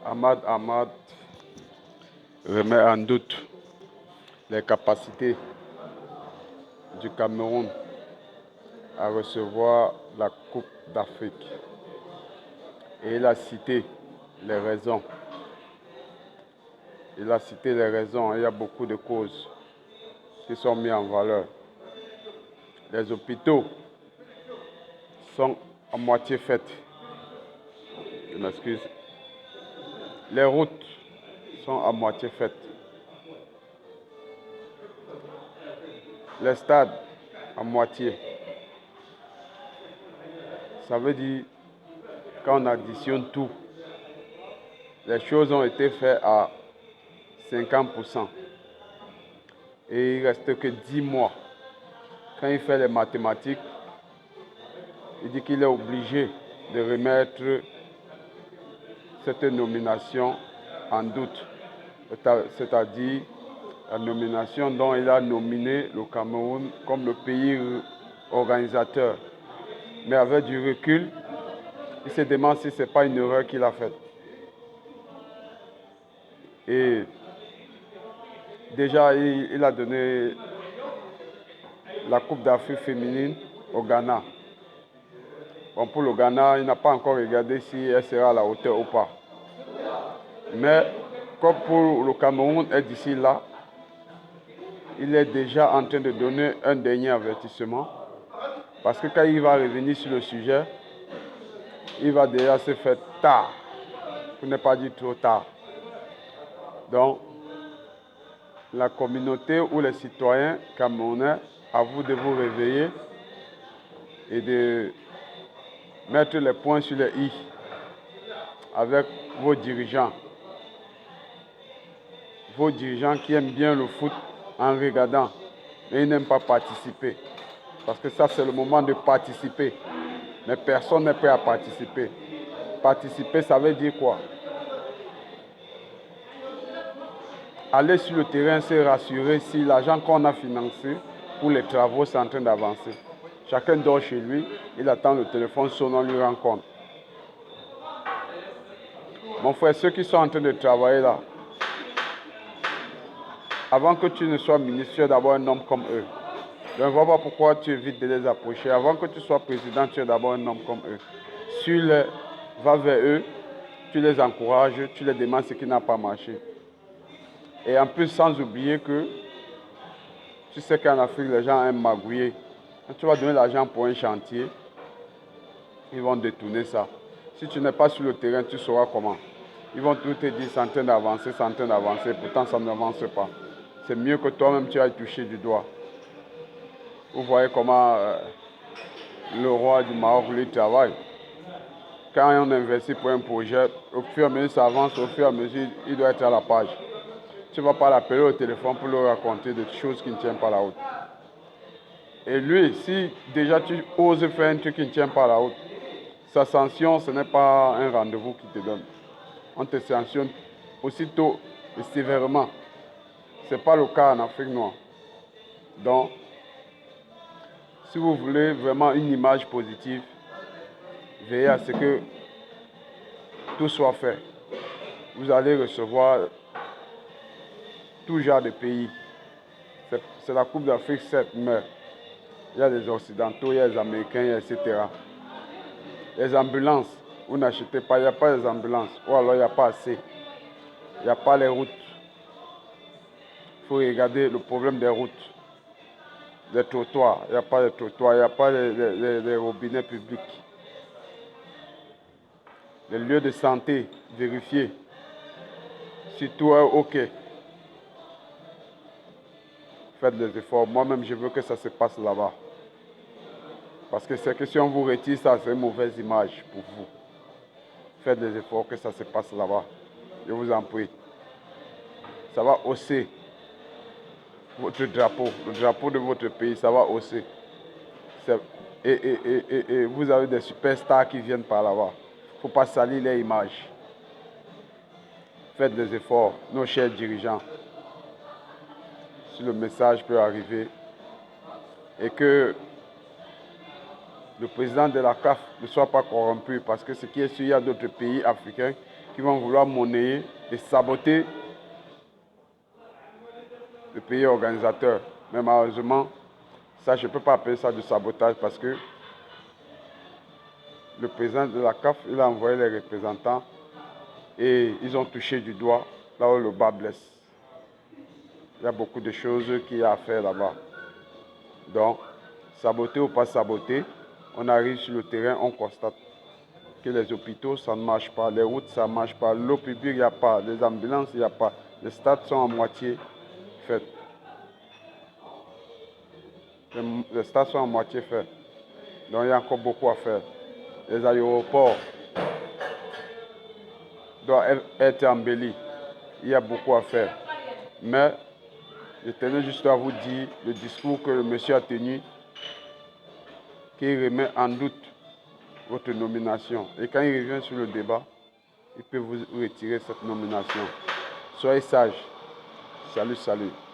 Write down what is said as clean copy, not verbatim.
Ahmad remet en doute les capacités du Cameroun à recevoir la Coupe d'Afrique. Et il a cité les raisons. Il y a beaucoup de causes qui sont mises en valeur. Les hôpitaux sont à moitié faits. Je m'excuse. Les routes sont à moitié faites. Les stades à moitié. Ça veut dire, quand on additionne tout, les choses ont été faites à 50%. Et il ne reste que 10 mois. Quand il fait les mathématiques, il dit qu'il est obligé de remettre cette nomination en doute. C'est-à-dire la nomination dont il a nominé le Cameroun comme le pays organisateur. Mais avec du recul, il se demande si ce n'est pas une erreur qu'il a faite. Et déjà, il a donné la Coupe d'Afrique féminine au Ghana. Bon, pour le Ghana, il n'a pas encore regardé si elle sera à la hauteur ou pas. Mais comme pour le Cameroun est d'ici là, il est déjà en train de donner un dernier avertissement. Parce que quand il va revenir sur le sujet, il va déjà se faire tard, pour ne pas dire trop tard. Donc, la communauté ou les citoyens camerounais, à vous de vous réveiller et de mettre les points sur les i avec vos dirigeants. Vos dirigeants qui aiment bien le foot en regardant, mais ils n'aiment pas participer. Parce que ça, c'est le moment de participer. Mais personne n'est prêt à participer. Participer, ça veut dire quoi? Aller sur le terrain, se rassurer si l'argent qu'on a financé pour les travaux, c'est en train d'avancer. Chacun dort chez lui, il attend le téléphone sonne, on lui rend compte. Mon frère, ceux qui sont en train de travailler là, avant que tu ne sois ministre, tu es d'abord un homme comme eux. Je ne vois pas pourquoi tu évites de les approcher. Avant que tu sois président, tu es d'abord un homme comme eux. Va vers eux, tu les encourages, tu les demandes ce qui n'a pas marché. Et en plus, sans oublier que tu sais qu'en Afrique, les gens aiment magouiller. Quand tu vas donner l'argent pour un chantier, ils vont détourner ça. Si tu n'es pas sur le terrain, tu sauras comment. Ils vont tout te dire, c'est en train d'avancer, pourtant ça n'avance pas. C'est mieux que toi-même tu ailles toucher du doigt. Vous voyez comment le roi du Maroc lui travaille. Quand on investit pour un projet, au fur et à mesure ça avance, au fur et à mesure il doit être à la page. Tu ne vas pas l'appeler au téléphone pour lui raconter des choses qui ne tiennent pas la route. Et lui, si déjà tu oses faire un truc qui ne tient pas la route, sa sanction, ce n'est pas un rendez-vous qu'il te donne. On te sanctionne aussitôt et sévèrement. Ce n'est pas le cas en Afrique noire. Donc, si vous voulez vraiment une image positive, veillez à ce que tout soit fait. Vous allez recevoir tout genre de pays. C'est la Coupe d'Afrique, certes, mais il y a les Occidentaux, il y a les Américains, etc. Les ambulances, vous n'achetez pas, il n'y a pas les ambulances. Ou alors il n'y a pas assez. Il n'y a pas les routes. Il faut regarder le problème des routes. Les trottoirs, il n'y a pas de trottoirs, il n'y a pas les robinets publics. Les lieux de santé, vérifiez. Si tout est OK, faites des efforts. Moi-même, je veux que ça se passe là-bas. Parce que c'est que si on vous retire ça, c'est une mauvaise image pour vous. Faites des efforts que ça se passe là-bas. Je vous en prie. Ça va hausser votre drapeau, le drapeau de votre pays, ça va hausser. Et vous avez des superstars qui viennent par là-bas. Il ne faut pas salir les images. Faites des efforts, nos chers dirigeants. Si le message peut arriver et que le président de la CAF ne soit pas corrompu, parce que ce qui est sûr, il y a d'autres pays africains qui vont vouloir monnayer et saboter le pays organisateur. Mais malheureusement, ça, je ne peux pas appeler ça du sabotage parce que le président de la CAF, il a envoyé les représentants et ils ont touché du doigt là où le bas blesse. Il y a beaucoup de choses qu'il y a à faire là-bas. Donc, saboter ou pas saboter, on arrive sur le terrain, on constate que les hôpitaux, ça ne marche pas, les routes, ça ne marche pas, l'eau publique, il n'y a pas, les ambulances, il n'y a pas, les stades sont à moitié faits. Les stades sont à moitié faits. Donc, il y a encore beaucoup à faire. Les aéroports doivent être embellis. Il y a beaucoup à faire. Mais je tenais juste à vous dire le discours que le monsieur a tenu, qui remet en doute votre nomination. Et quand il revient sur le débat, il peut vous retirer cette nomination. Soyez sages. Salut, salut.